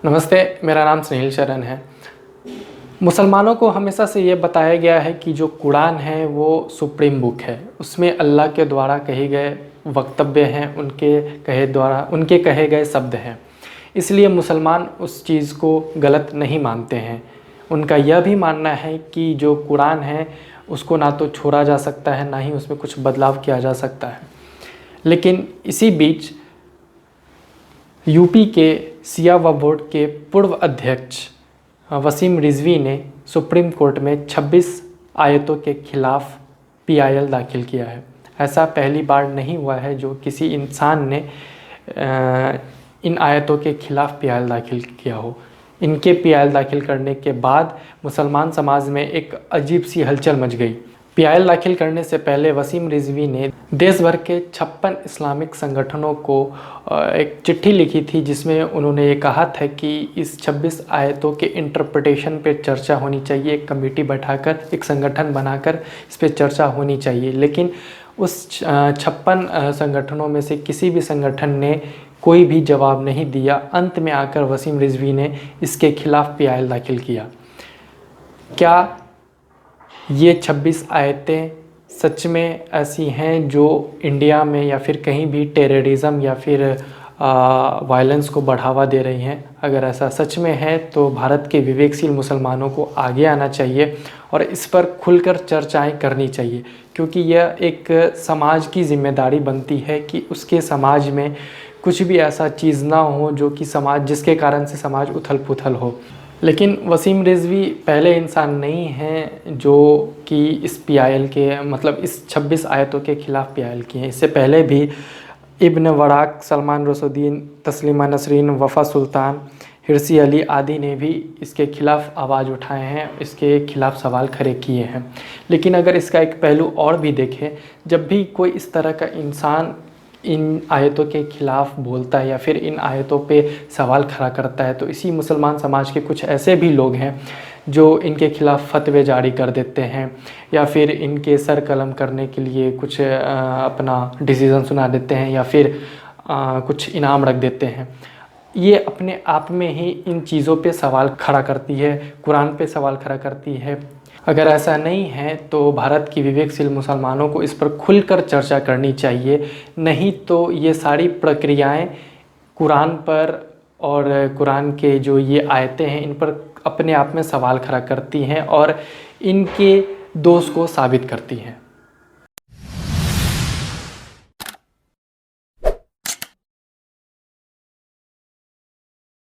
नमस्ते, मेरा नाम स्नेहिल शरण है। मुसलमानों को हमेशा से ये बताया गया है कि जो कुरान है वो सुप्रीम बुक है। उसमें अल्लाह के द्वारा कहे गए वक्तव्य हैं, उनके कहे गए शब्द हैं। इसलिए मुसलमान उस चीज़ को गलत नहीं मानते हैं। उनका यह भी मानना है कि जो कुरान है उसको ना तो छोड़ा जा सकता है, ना ही उसमें कुछ बदलाव किया जा सकता है। लेकिन इसी बीच यूपी के शिया वक्फ बोर्ड के पूर्व अध्यक्ष वसीम रिजवी ने सुप्रीम कोर्ट में 26 आयतों के खिलाफ पीआईएल दाखिल किया है। ऐसा पहली बार नहीं हुआ है जो किसी इंसान ने इन आयतों के खिलाफ पीआईएल दाखिल किया हो। इनके पीआईएल दाखिल करने के बाद मुसलमान समाज में एक अजीब सी हलचल मच गई। पीआईएल दाखिल करने से पहले वसीम रिजवी ने देश भर के 56 इस्लामिक संगठनों को एक चिट्ठी लिखी थी, जिसमें उन्होंने ये कहा था कि इस 26 आयतों के इंटरप्रिटेशन पे चर्चा होनी चाहिए। एक कमेटी बैठाकर, एक संगठन बनाकर इस पे चर्चा होनी चाहिए। लेकिन उस 56 संगठनों में से किसी भी संगठन ने कोई भी जवाब नहीं दिया। अंत में आकर वसीम रिजवी ने इसके खिलाफ पीआईएल दाखिल किया। क्या ये 26 आयतें सच में ऐसी हैं जो इंडिया में या फिर कहीं भी टेररिज्म या फिर वायलेंस को बढ़ावा दे रही हैं? अगर ऐसा सच में है तो भारत के विवेकशील मुसलमानों को आगे आना चाहिए और इस पर खुलकर चर्चाएं करनी चाहिए, क्योंकि यह एक समाज की जिम्मेदारी बनती है कि उसके समाज में कुछ भी ऐसा चीज़ ना हो जो कि जिसके कारण से समाज उथल पुथल हो। लेकिन वसीम रिजवी पहले इंसान नहीं हैं जो कि इस पीआईएल के इस 26 आयतों के खिलाफ पीआईएल किए हैं। इससे पहले भी इब्न वराक, सलमान रशदुद्दीन, तस्लीमा नसरीन, वफ़ा सुल्तान, हिरसी अली आदि ने भी इसके खिलाफ आवाज़ उठाए हैं, इसके खिलाफ सवाल खड़े किए हैं। लेकिन अगर इसका एक पहलू और भी देखें, जब भी कोई इस तरह का इंसान इन आयतों के खिलाफ बोलता है या फिर इन आयतों पे सवाल खड़ा करता है, तो इसी मुसलमान समाज के कुछ ऐसे भी लोग हैं जो इनके खिलाफ फतवे जारी कर देते हैं या फिर इनके सर कलम करने के लिए कुछ अपना डिसीज़न सुना देते हैं या फिर कुछ इनाम रख देते हैं। ये अपने आप में ही इन चीज़ों पे सवाल खड़ा करती है, कुरान पे सवाल खड़ा करती है। अगर ऐसा नहीं है तो भारत की विवेकशील मुसलमानों को इस पर खुलकर चर्चा करनी चाहिए। नहीं तो ये सारी प्रक्रियाएं कुरान पर और कुरान के जो ये आयतें हैं इन पर अपने आप में सवाल खड़ा करती हैं और इनके दोष को साबित करती हैं।